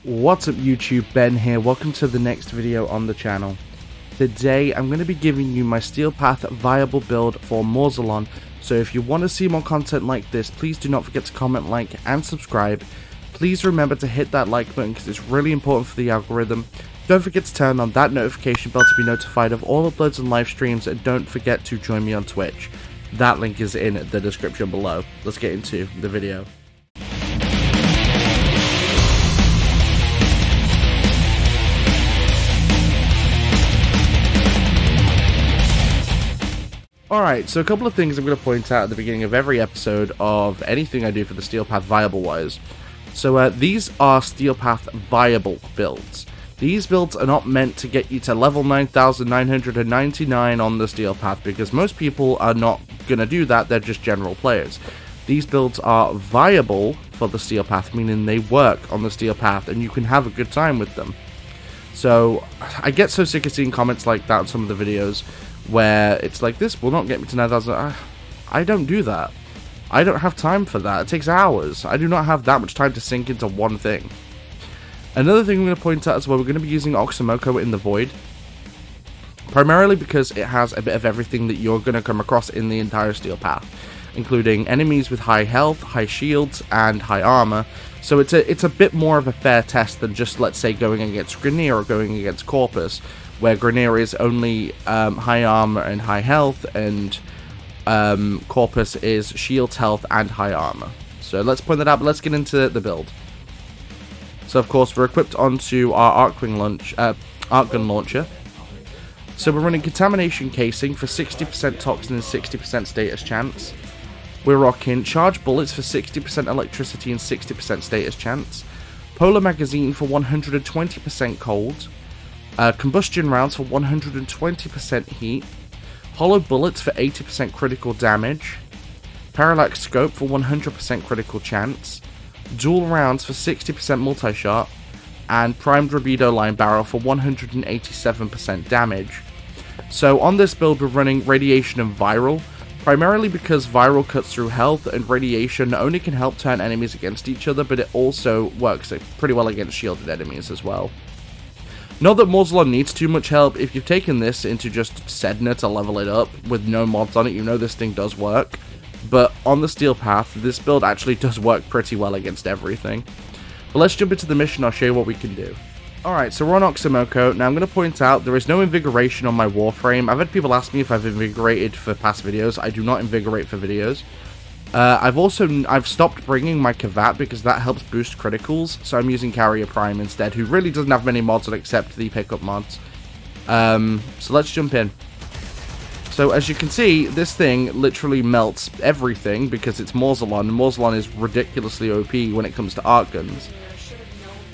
What's up YouTube, Ben here, welcome to the next video on the channel. Today I'm going to be giving you my Steel Path viable build for Mausolon, so if you want to see more content like this, please do not forget to comment, like and subscribe. Please remember to hit that like button because it's really important for the algorithm. Don't forget to turn on that notification bell to be notified of all uploads and live streams, and don't forget to join me on Twitch. That link is in the description below. Let's get into the video. Alright, so a couple of things I'm going to point out at the beginning of every episode of anything I do for the Steel Path viable wise. So these are Steel Path viable builds. These builds are not meant to get you to level 9,999 on the Steel Path, because most people are not going to do that, they're just general players. These builds are viable for the Steel Path, meaning they work on the Steel Path and you can have a good time with them. So I get so sick of seeing comments like that on some of the videos, where it's like, this will not get me to 9,000. I don't do that. I don't have time for that. It takes hours. I do not have that much time to sink into one thing. Another thing I'm going to point out as well, we're going to be using Oxymoko in the Void, primarily because it has a bit of everything that you're going to come across in the entire Steel Path, including enemies with high health, high shields, and high armor. So it's a bit more of a fair test than just, let's say, going against Grineer or going against Corpus, where Grineer is only high armor and high health, and Corpus is shield health and high armor. So let's point that out, but let's get into the build. So of course we're equipped onto our arc gun launcher. So we're running Contamination Casing for 60% Toxin and 60% Status Chance. We're rocking Charge Bullets for 60% Electricity and 60% Status Chance. Polar Magazine for 120% Cold. Combustion Rounds for 120% Heat. Hollow Bullets for 80% Critical Damage. Parallax Scope for 100% Critical Chance. Dual Rounds for 60% Multi-Shot. And Primed Rabido Line Barrel for 187% damage. So on this build we're running Radiation and Viral, primarily because Viral cuts through health and Radiation only can help turn enemies against each other, but it also works pretty well against shielded enemies as well. Not that Mausolon needs too much help. If you've taken this into just Sedna to level it up with no mods on it, you know this thing does work. But on the Steel Path, this build actually does work pretty well against everything. But let's jump into the mission, I'll show you what we can do. Alright, so we're on Oxymoko. Now I'm going to point out there is no invigoration on my Warframe. I've had people ask me if I've invigorated for past videos. I do not invigorate for videos. I've stopped bringing my Kavat because that helps boost criticals, so I'm using Carrier Prime instead, who really doesn't have many mods on except the pickup mods. So let's jump in. So as you can see, this thing literally melts everything because it's Mausolon, and Mausolon is ridiculously OP when it comes to arc guns.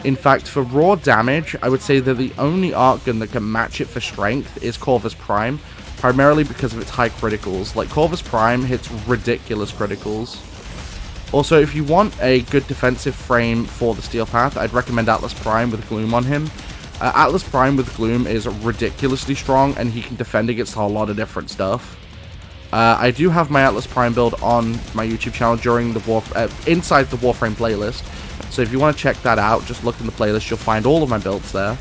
In fact, for raw damage, I would say that the only arc gun that can match it for strength is Corvus Prime, primarily because of its high criticals. Like, Corvus Prime hits ridiculous criticals. Also, if you want a good defensive frame for the Steel Path, I'd recommend Atlas Prime with Gloom on him. Atlas Prime with Gloom is ridiculously strong, and he can defend against a lot of different stuff. I do have my Atlas Prime build on my YouTube channel during the inside the Warframe playlist, so if you want to check that out, just look in the playlist, you'll find all of my builds there.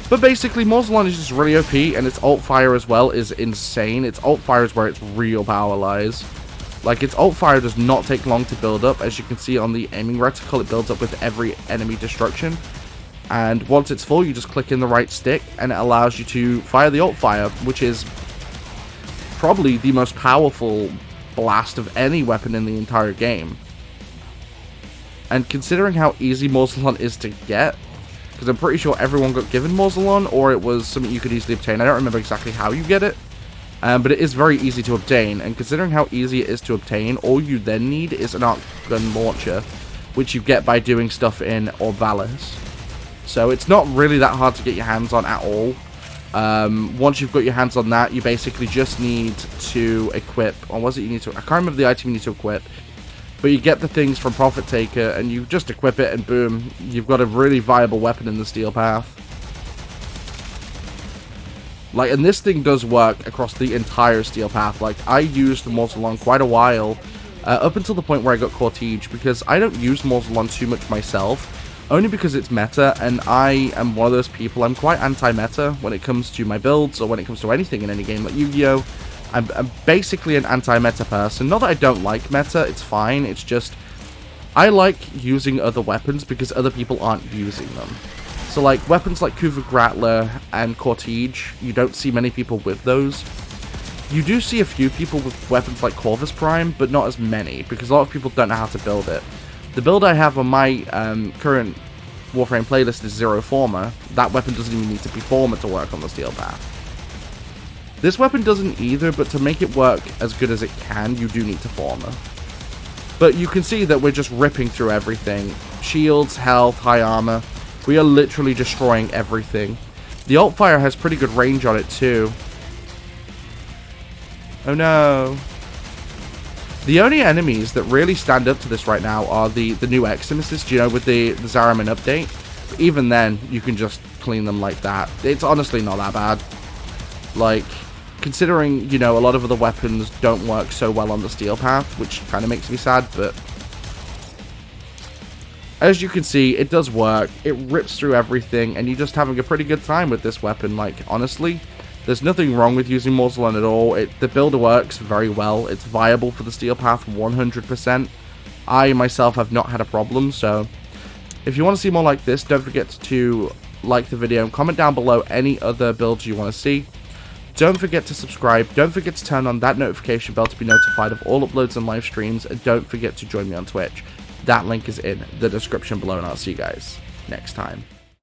But basically, Mausolon is just really OP, and its ult fire as well is insane. Its ult fire is where its real power lies. Like, its ult fire does not take long to build up. As you can see on the aiming reticle, it builds up with every enemy destruction. And once it's full, you just click in the right stick, and it allows you to fire the ult fire, which is probably the most powerful blast of any weapon in the entire game. And considering how easy Mausolon is to get, because I'm pretty sure everyone got given Mausolon, or it was something you could easily obtain. I don't remember exactly how you get it, but it is very easy to obtain. And considering how easy it is to obtain, all you then need is an arc gun launcher, which you get by doing stuff in Orvalis. So it's not really that hard to get your hands on at all. Once you've got your hands on that, you basically just need to equip, or was it you need to, I can't remember the item you need to equip, but you get the things from Profit Taker, and you just equip it, and boom, you've got a really viable weapon in the Steel Path. Like, and this thing does work across the entire Steel Path. Like, I used the Mausolon quite a while up until the point where I got Cortege, because I don't use Mausolon too much myself, only because it's meta, and I am one of those people, I'm quite anti-meta when it comes to my builds, or when it comes to anything in any game like Yu-Gi-Oh! I'm basically an anti-meta person. Not that I don't like meta, it's fine, it's just, I like using other weapons because other people aren't using them. So like, weapons like Kuva Grattler and Cortege, you don't see many people with those. You do see a few people with weapons like Corvus Prime, but not as many, because a lot of people don't know how to build it. The build I have on my current Warframe playlist is Zero Former. That weapon doesn't even need to be Former to work on the Steel Path. This weapon doesn't either, but to make it work as good as it can, you do need to Former. But you can see that we're just ripping through everything. Shields, health, high armor. We are literally destroying everything. The alt fire has pretty good range on it too. Oh no. The only enemies that really stand up to this right now are the new Eximuses, you know, with the Zaraman update. But even then, you can just clean them like that. It's honestly not that bad. Like, considering, you know, a lot of other weapons don't work so well on the Steel Path, which kind of makes me sad, but as you can see, it does work. It rips through everything, and you're just having a pretty good time with this weapon. Like, honestly, there's nothing wrong with using Mausolon at all. The build works very well. It's viable for the Steel Path 100%. I, myself, have not had a problem, so if you want to see more like this, don't forget to like the video and comment down below any other builds you want to see. Don't forget to subscribe. Don't forget to turn on that notification bell to be notified of all uploads and live streams, and don't forget to join me on Twitch. That link is in the description below, and I'll see you guys next time.